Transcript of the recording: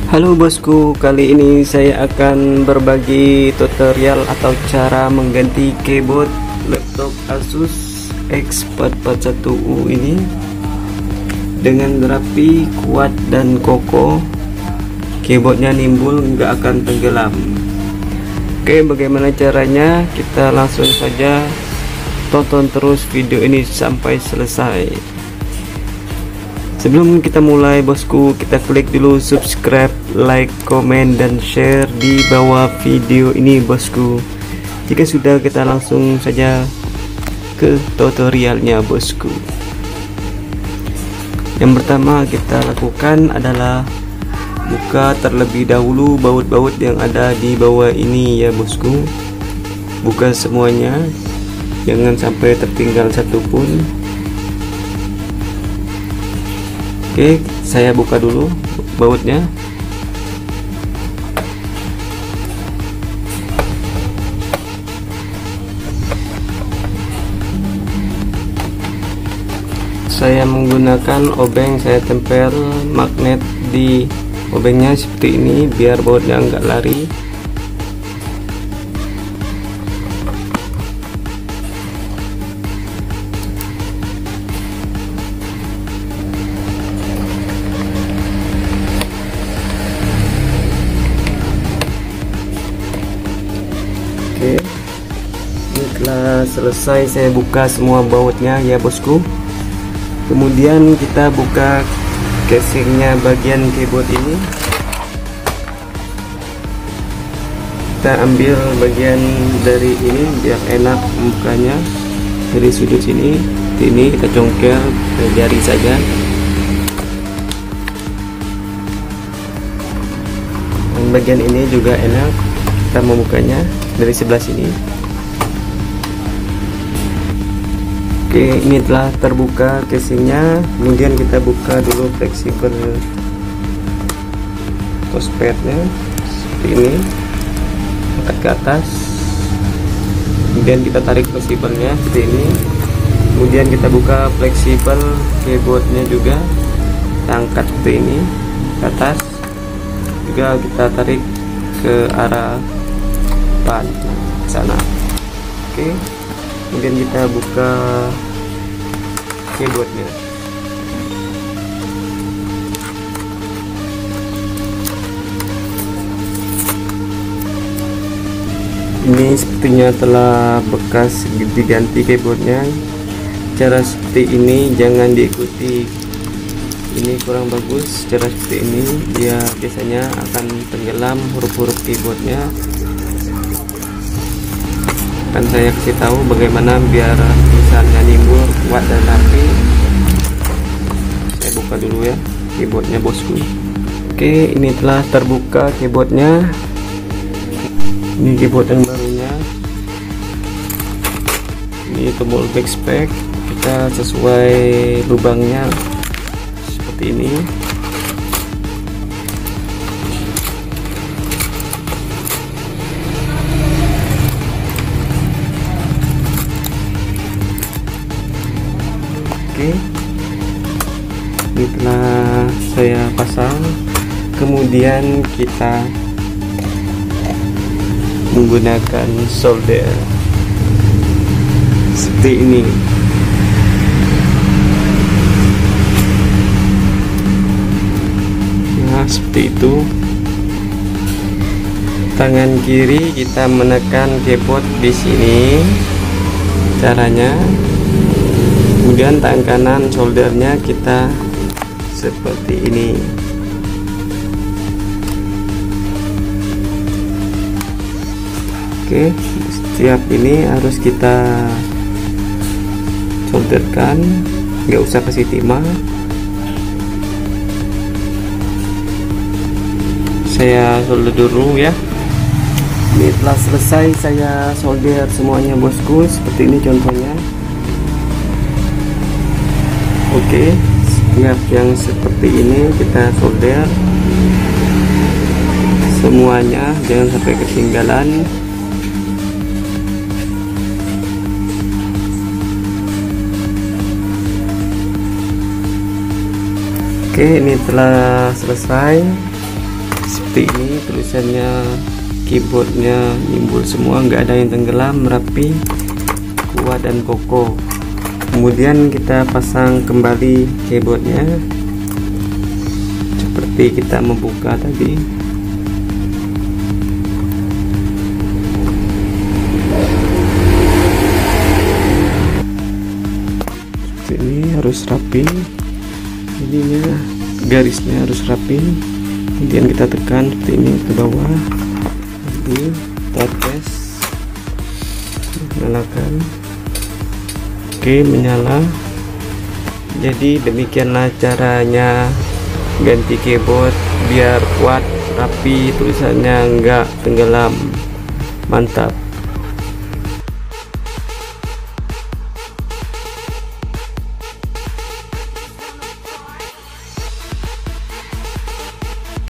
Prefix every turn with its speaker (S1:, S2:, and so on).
S1: Halo bosku, kali ini saya akan berbagi tutorial atau cara mengganti keyboard laptop Asus X441U ini dengan rapi, kuat dan kokoh. Keyboardnya nimbul, nggak akan tenggelam. Oke, bagaimana caranya? Kita langsung saja tonton terus video ini sampai selesai. Sebelum kita mulai bosku, kita klik dulu subscribe, like, komen, dan share di bawah video ini bosku. Jika sudah, kita langsung saja ke tutorialnya bosku. Yang pertama kita lakukan adalah buka terlebih dahulu baut-baut yang ada di bawah ini ya bosku. Buka semuanya, jangan sampai tertinggal satupun. Oke, saya buka dulu bautnya. Saya menggunakan obeng, saya tempel magnet di obengnya seperti ini biar bautnya enggak lari. Oke, setelah selesai saya buka semua bautnya ya bosku. Kemudian kita buka casingnya bagian keyboard ini. Kita ambil bagian dari ini biar enak bukanya. Dari sudut sini, ini kita congkel ke jari saja. Dan bagian ini juga enak, kita membukanya dari sebelah sini. Oke, ini telah terbuka casingnya. Kemudian kita buka dulu fleksibel touchpadnya seperti ini, angkat ke atas. Kemudian kita tarik fleksibelnya seperti ini. Kemudian kita buka fleksibel keyboardnya juga, kita angkat seperti ini ke atas. Juga kita tarik ke arah depan ke sana. Oke, kemudian kita buka keyboardnya. Ini sepertinya telah bekas diganti keyboardnya. Cara seperti ini jangan diikuti, ini kurang bagus. Cara seperti ini dia biasanya akan tenggelam huruf-huruf keyboardnya. Kan saya kasih tahu bagaimana biar tulisannya nimbul, kuat dan rapi. Saya buka dulu ya keyboardnya bosku. Oke, ini telah terbuka keyboardnya. Ini keyboard yang barunya. Ini tombol backspace, kita sesuai lubangnya seperti ini. Oke, ini telah saya pasang. Kemudian kita menggunakan solder seperti ini. Nah, seperti itu. Tangan kiri kita menekan keyboard di sini caranya. Kemudian tangan kanan soldernya kita seperti ini. Oke, setiap ini harus kita solderkan, nggak usah kasih timah. Saya solder dulu ya. Ini telah selesai saya solder semuanya bosku, seperti ini contohnya. Oke, setiap yang seperti ini kita solder semuanya, jangan sampai ketinggalan. Oke, ini telah selesai. seperti ini tulisannya, keyboardnya nimbul semua, nggak ada yang tenggelam, rapi, kuat dan kokoh. Kemudian kita pasang kembali keyboardnya seperti kita membuka tadi. Seperti ini, harus rapi, ininya garisnya harus rapi. Kemudian kita tekan seperti ini ke bawah, lalu kita tes, nyalakan. Oke, menyala. Jadi demikianlah caranya ganti keyboard biar kuat, rapi, tulisannya enggak tenggelam. Mantap.